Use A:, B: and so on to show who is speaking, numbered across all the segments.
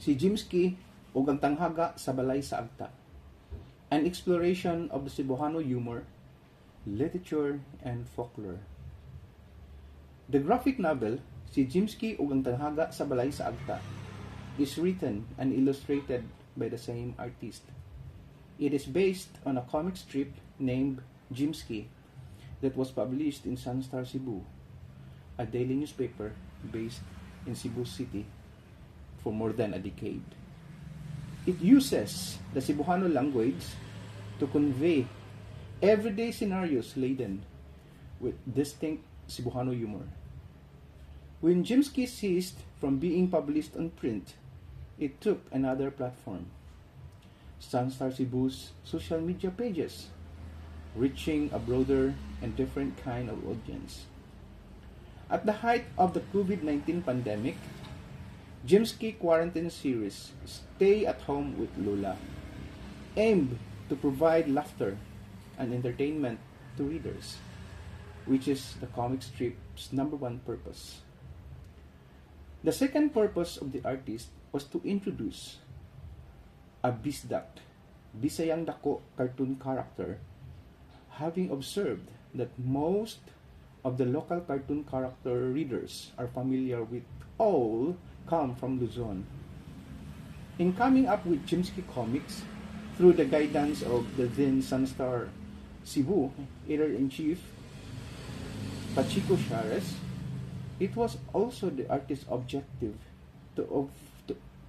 A: Si Jimsky ug ang tanghaga sa balay sa agta. An exploration of the Cebuano humor, literature, and folklore. The graphic novel, Si Jimsky ug ang tanghaga sa balay sa agta, is written and illustrated by the same artist. It is based on a comic strip named Jimsky that was published in Sunstar Cebu, a daily newspaper based in Cebu City for more than a decade. It uses the Cebuano language to convey everyday scenarios laden with distinct Cebuano humor. When Jimsky ceased from being published on print, it took another platform, Sunstar Cebu's social media pages, reaching a broader and different kind of audience. At the height of the COVID-19 pandemic, Jimsky Quarantine series, Stay at Home with Lola, aimed to provide laughter and entertainment to readers, which is the comic strip's number one purpose. The second purpose of the artist was to introduce a Bisdak, Bisayang Dako cartoon character, having observed that most of the local cartoon character readers are familiar with all come from Luzon. In coming up with Jimsky Komiks, through the guidance of the then Sunstar Cebu editor-in-chief Pachico Shares, it was also the artist's objective to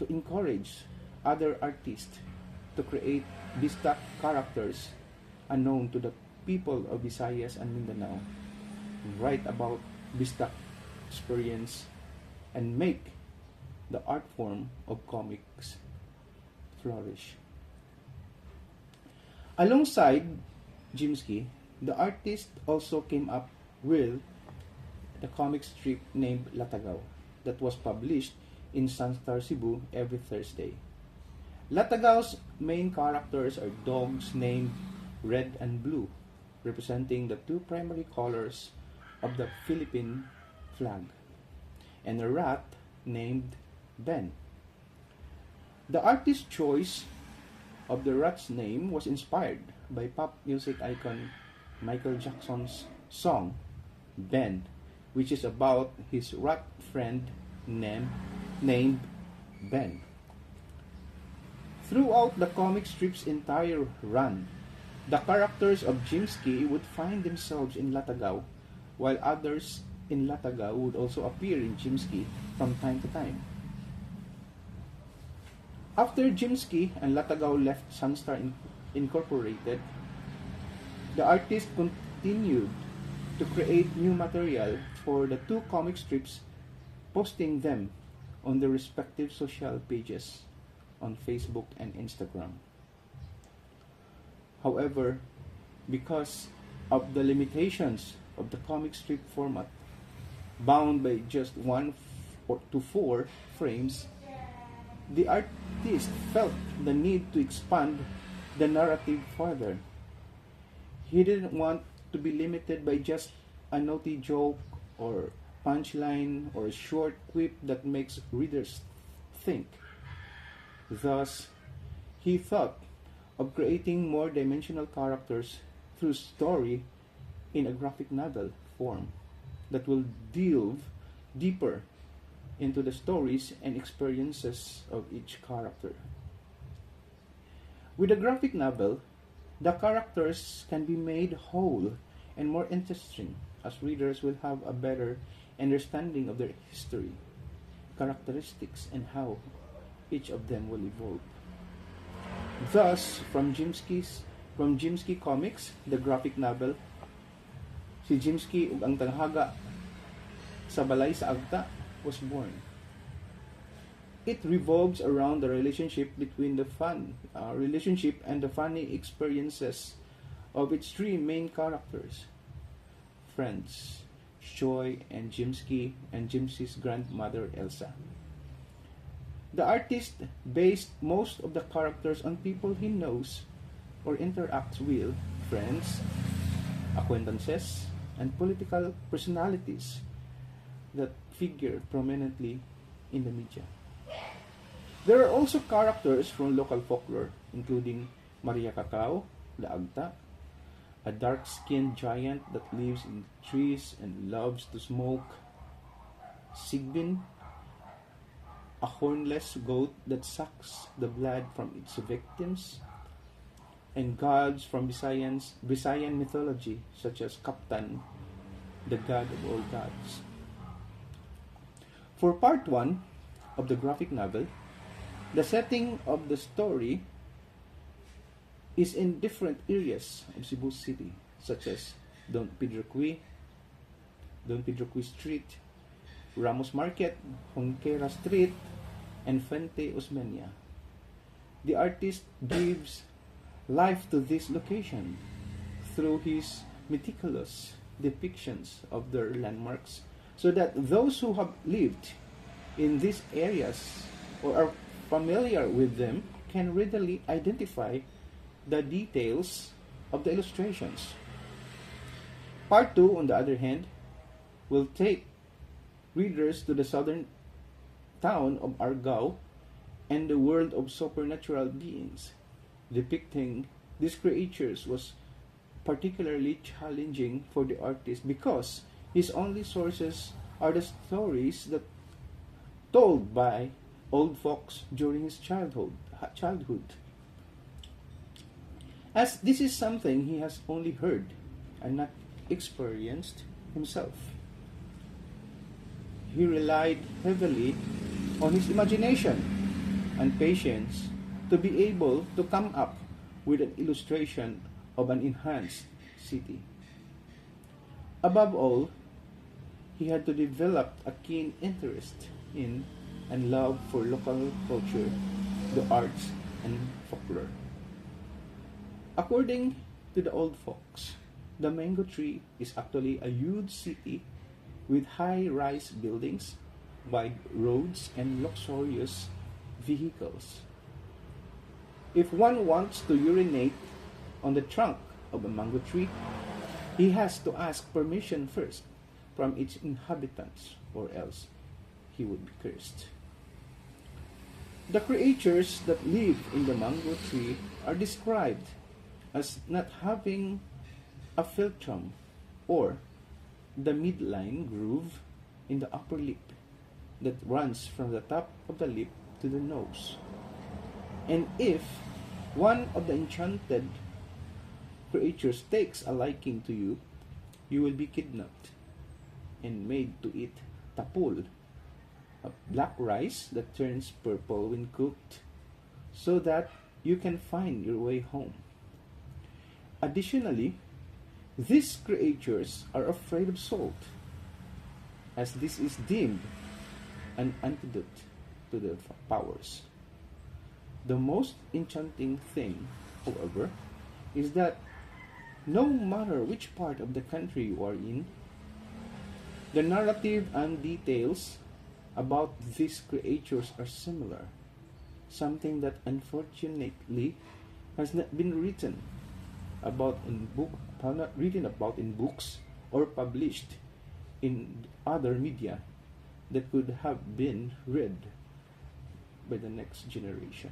A: encourage other artists to create Bisdak characters unknown to the people of Visayas and Mindanao, write about Bisdak experience, and make the art form of comics flourish. Alongside Jimsky, the artist also came up with the comic strip named Latagaw that was published in Sunstar Cebu every Thursday. Latagaw's main characters are dogs named Red and Blue, representing the two primary colors of the Philippine flag, and a rat named Ben. The artist's choice of the rat's name was inspired by pop music icon Michael Jackson's song Ben, which is about his rat friend named Ben. Throughout the comic strip's entire run, the characters of Jimsky would find themselves in Latagaw, while others in Latagaw would also appear in Jimsky from time to time. After Jimsky and Latagaw left Sunstar Incorporated, the artist continued to create new material for the two comic strips, posting them on their respective social pages on Facebook and Instagram. However, because of the limitations of the comic strip format, bound by just 1 to 4 frames, the artist felt the need to expand the narrative further. He didn't want to be limited by just a naughty joke or punchline or a short quip that makes readers think. Thus, he thought of creating more dimensional characters through story in a graphic novel form that will delve deeper into the stories and experiences of each character. With a graphic novel, the characters can be made whole and more interesting, as readers will have a better understanding of their history, characteristics, and how each of them will evolve. Thus, from Jimsky Komiks, the graphic novel, Si Jimsky ug ang tanghaga sa balay sa agta was born. It revolves around the relationship between the relationship and the funny experiences of its three main characters, friends, Joy and Jimsky, and Jimsky's grandmother Elsa. The artist based most of the characters on people he knows or interacts with, friends, acquaintances, and political personalities that figure prominently in the media. There are also characters from local folklore, including Maria Cacao, the Agta, a dark-skinned giant that lives in trees and loves to smoke, Sigbin, a hornless goat that sucks the blood from its victims, and gods from Visayan mythology, such as Kaptan, the god of all gods. For part 1 of the graphic novel, the setting of the story is in different areas of Cebu City, such as Don Pedro Cui Street, Ramos Market, Honquera Street, and Fuente Osmeña. The artist gives life to this location through his meticulous depictions of their landmarks, so that those who have lived in these areas or are familiar with them can readily identify the details of the illustrations. Part 2, on the other hand, will take readers to the southern town of Argao and the world of supernatural beings. Depicting these creatures was particularly challenging for the artist because his only sources are the stories that told by old folks during his childhood. As this is something he has only heard and not experienced himself. He relied heavily on his imagination and patience to be able to come up with an illustration of an enhanced city. Above all, he had to develop a keen interest in and love for local culture, the arts, and folklore. According to the old folks, the mango tree is actually a huge city with high-rise buildings, wide roads, and luxurious vehicles. If one wants to urinate on the trunk of a mango tree, he has to ask permission first from its inhabitants, or else he would be cursed. The creatures that live in the mango tree are described as not having a philtrum or the midline groove in the upper lip that runs from the top of the lip to the nose. And if one of the enchanted creatures takes a liking to you, you will be kidnapped and made to eat tapul, a black rice that turns purple when cooked, so that you can find your way home. Additionally, these creatures are afraid of salt, as this is deemed an antidote to their powers. The most enchanting thing, however, is that no matter which part of the country you are in, the narrative and details about these creatures are similar, something that unfortunately has not been written about in books or published in other media that could have been read by the next generation.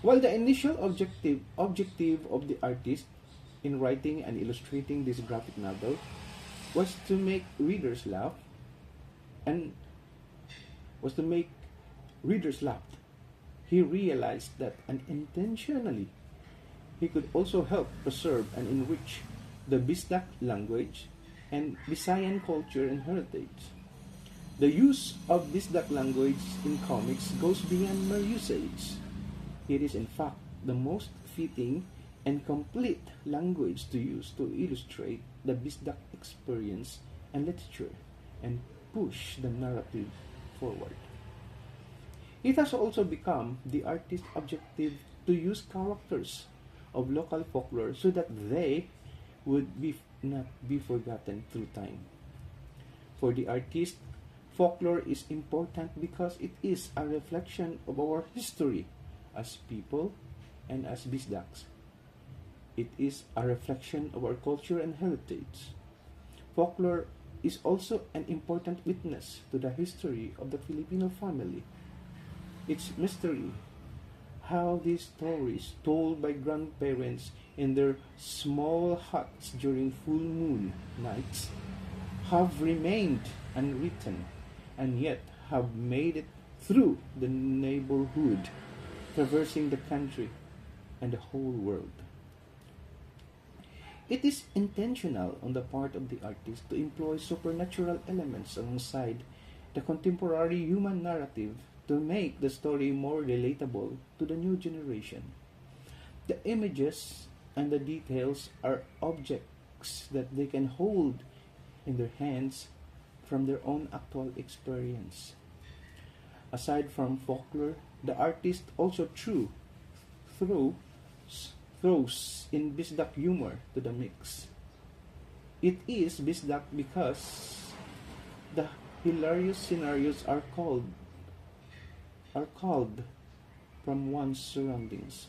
A: While the initial objective of the artist in writing and illustrating this graphic novel was to make readers laugh, he realized that unintentionally he could also help preserve and enrich the Bisdak language and Visayan culture and heritage. The use of Bisdak language in comics goes beyond mere usage. It is in fact the most fitting and complete language to use to illustrate the Bisdak experience and literature and push the narrative forward. It has also become the artist's objective to use characters of local folklore so that they would not be forgotten through time. For the artist, folklore is important because it is a reflection of our history as people and as Bisdaks. It is a reflection of our culture and heritage. Folklore is also an important witness to the history of the Filipino family, its mystery, how these stories told by grandparents in their small huts during full moon nights have remained unwritten and yet have made it through the neighborhood, traversing the country and the whole world. It is intentional on the part of the artist to employ supernatural elements alongside the contemporary human narrative to make the story more relatable to the new generation. The images and the details are objects that they can hold in their hands from their own actual experience. Aside from folklore, the artist also throws, throws in Bisdak humor to the mix. It is Bisdak because the hilarious scenarios are called from one's surroundings.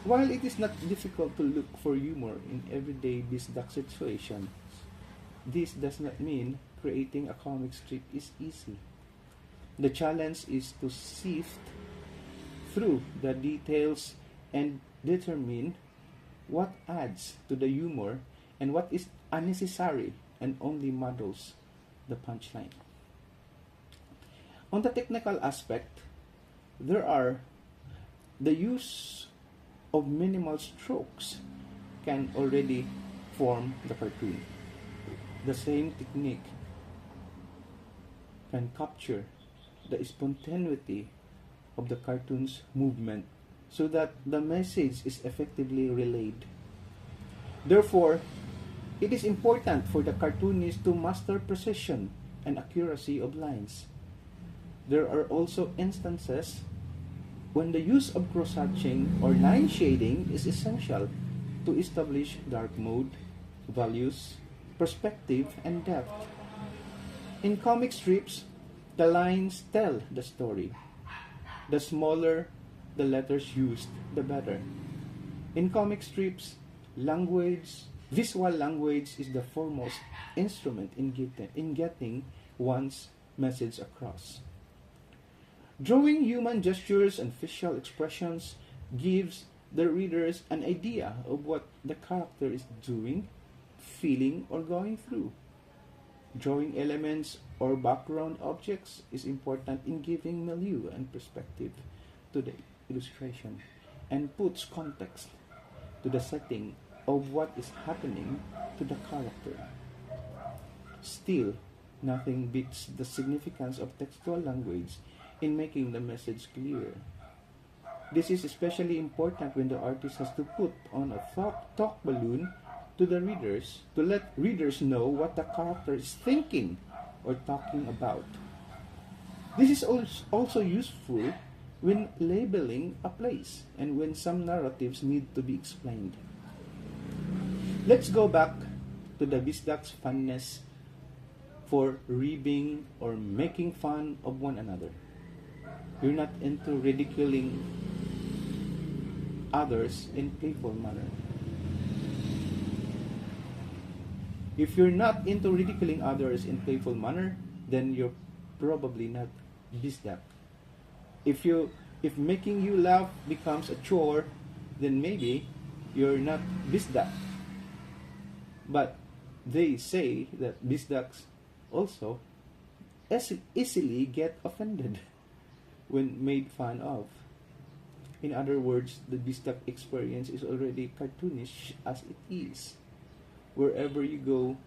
A: While it is not difficult to look for humor in everyday Bisdak situations, this does not mean creating a comic strip is easy. The challenge is to sift through the details and determine what adds to the humor and what is unnecessary and only muddles the punchline. On the technical aspect, there are the use of minimal strokes can already form the cartoon. The same technique can capture the spontaneity of the cartoon's movement so that the message is effectively relayed. Therefore, it is important for the cartoonist to master precision and accuracy of lines. There are also instances when the use of cross-hatching or line shading is essential to establish dark mode, values, perspective, and depth. In comic strips, the lines tell the story. The smaller the letters used, the better. In comic strips, visual language is the foremost instrument in getting one's message across. Drawing human gestures and facial expressions gives the readers an idea of what the character is doing, feeling, or going through. Drawing elements or background objects is important in giving milieu and perspective to the illustration and puts context to the setting of what is happening to the character. Still, nothing beats the significance of textual language in making the message clear. This is especially important when the artist has to put on a talk balloon to the readers to let readers know what the character is thinking or talking about. This is also useful when labeling a place and when some narratives need to be explained. Let's go back to the Bisdak's fondness for ribbing or making fun of one another. You're not into ridiculing others in playful manner. If you're not into ridiculing others in playful manner, then you're probably not Bisdak. If making you laugh becomes a chore, then maybe you're not Bisdak. But they say that Bisdaks also easily get offended when made fun of. In other words, the Bisdak experience is already cartoonish as it is. Wherever you go,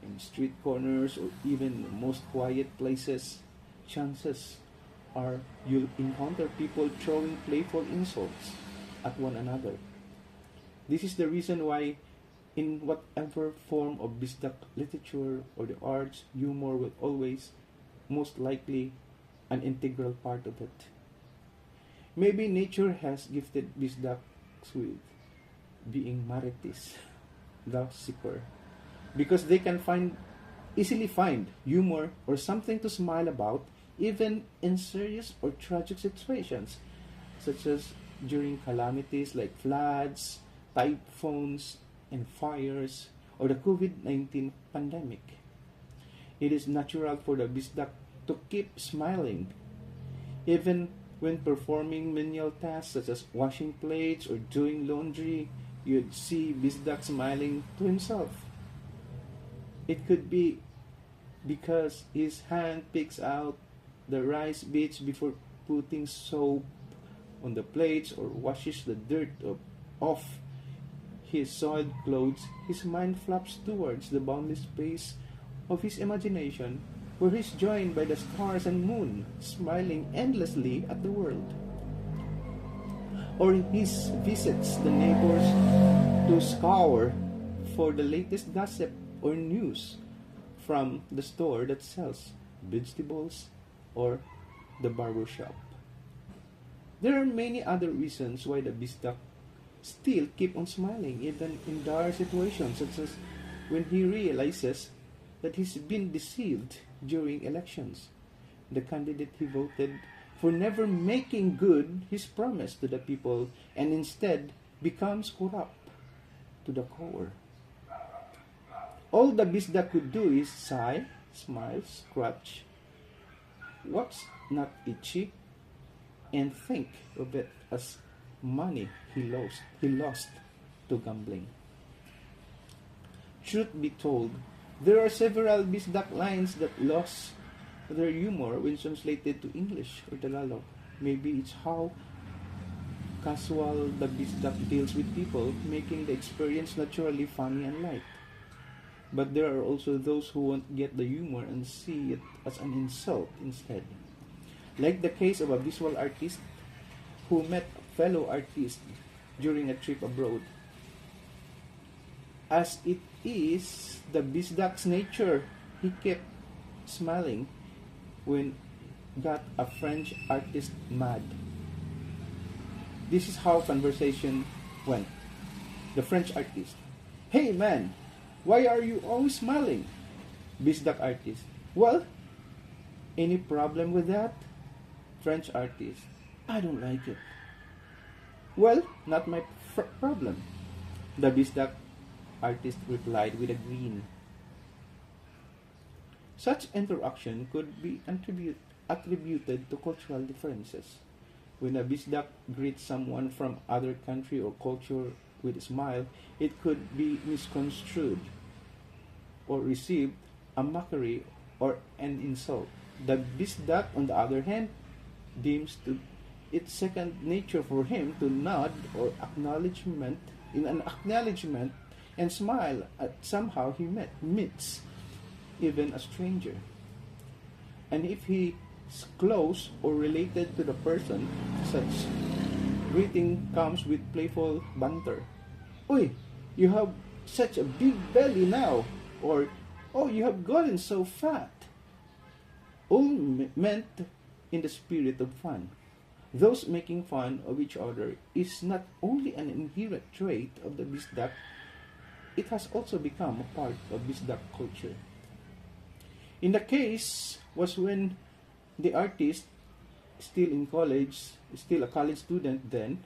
A: in street corners or even the most quiet places, chances are you'll encounter people throwing playful insults at one another. This is the reason why in whatever form of Bisdak literature or the arts, humor will always, most likely, an integral part of it. Maybe nature has gifted Bisdaks with being marites, love seeker, because they can easily find humor or something to smile about even in serious or tragic situations, such as during calamities like floods, typhoons, and fires, or the COVID-19 pandemic. It is natural for the Bisdak to keep smiling, Even when performing menial tasks such as washing plates or doing laundry, you'd see Bisdak smiling to himself. It could be because his hand picks out the rice bits before putting soap on the plates or washes the dirt off his soiled clothes. His mind flaps towards the boundless space of his imagination, where he's joined by the stars and moon, smiling endlessly at the world. Or he visits the neighbors to scour for the latest gossip or news from the store that sells vegetables or the barber shop. There are many other reasons why the Bisdak still keep on smiling even in dire situations, such as when he realizes that he's been deceived during elections. The candidate he voted for never making good his promise to the people and instead becomes corrupt to the core. All the Bisdak could do is sigh, smile, scratch what's not itchy, and think of it as money he lost to gambling. Truth be told, there are several Bisdak lines that lost their humor when translated to English or Tagalog. Maybe it's how casual the Bisdak deals with people, making the experience naturally funny and light. But there are also those who won't get the humor and see it as an insult instead. Like the case of a visual artist who met a fellow artist during a trip abroad. As it is the Bisdak's nature, he kept smiling when got a French artist mad. This is how conversation went. The French artist: "Hey man, why are you always smiling?" Bisdak artist: "Well, any problem with that?" French artist: "I don't like it." "Well, not my problem." The Bisdak artist replied with a grin. Such interaction could be attributed to cultural differences. When a Bisdak greets someone from other country or culture with a smile, it could be misconstrued or received a mockery or an insult. The Bisdak, on the other hand, deems it's second nature for him to nod or acknowledgement and smile at somehow he meets even a stranger. And if he is close or related to the person, such greeting comes with playful banter. "Uy, you have such a big belly now," or "Oh, you have gotten so fat." All meant in the spirit of fun. Those making fun of each other is not only an inherent trait of the Bisdak, it has also become a part of Bisdak culture. In the case was when the artist, still a college student then,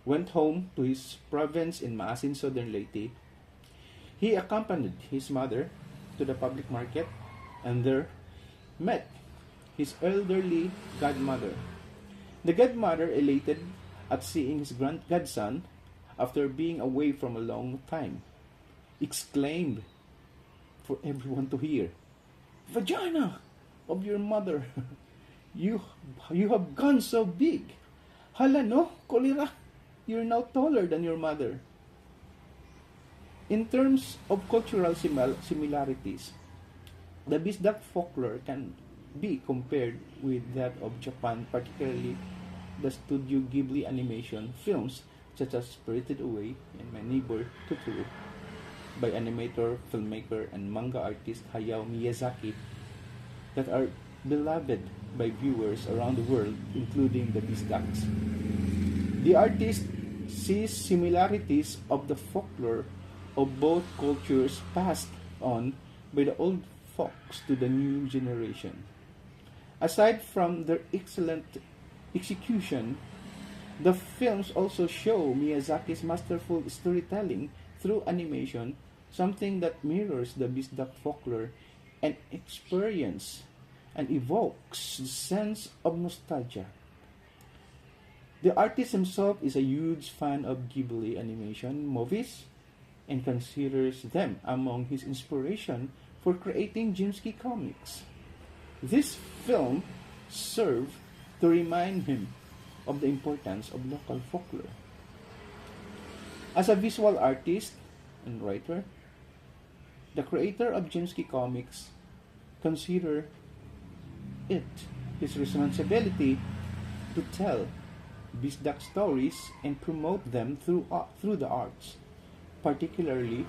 A: went home to his province in Maasin, Southern Leyte. He accompanied his mother to the public market and there met his elderly godmother. The godmother, elated at seeing his godson after being away from a long time, exclaimed for everyone to hear, "Vagina of your mother, you have gone so big. Hala no, Cholera, you're now taller than your mother." In terms of cultural similarities, the Bisdak folklore can be compared with that of Japan, particularly the Studio Ghibli animation films such as Spirited Away and My Neighbor Totoro by animator, filmmaker, and manga artist Hayao Miyazaki that are beloved by viewers around the world, including the Bisdaks. The artist sees similarities of the folklore of both cultures passed on by the old folks to the new generation. Aside from their excellent execution, the films also show Miyazaki's masterful storytelling through animation, something that mirrors the Bisdak folklore and experience and evokes a sense of nostalgia. The artist himself is a huge fan of Ghibli animation movies and considers them among his inspiration for creating Jimsky Komiks. This film served to remind him of the importance of local folklore. As a visual artist and writer, the creator of Jimsky Komiks consider it his responsibility to tell Bisdak stories and promote them through the arts, particularly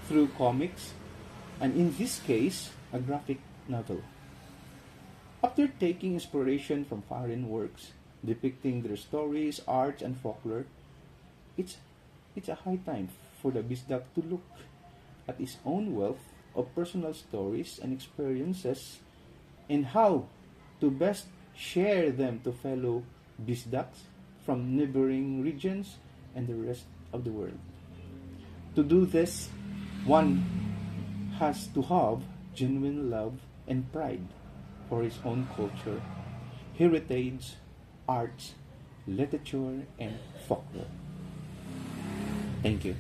A: through comics, and in this case, a graphic novel. After taking inspiration from foreign works depicting their stories, arts, and folklore, it's a high time for the Bisdak to look at his own wealth of personal stories and experiences and how to best share them to fellow Bisdaks from neighboring regions and the rest of the world. To do this, one has to have genuine love and pride for his own culture, heritage, arts, literature, and folklore. Thank you.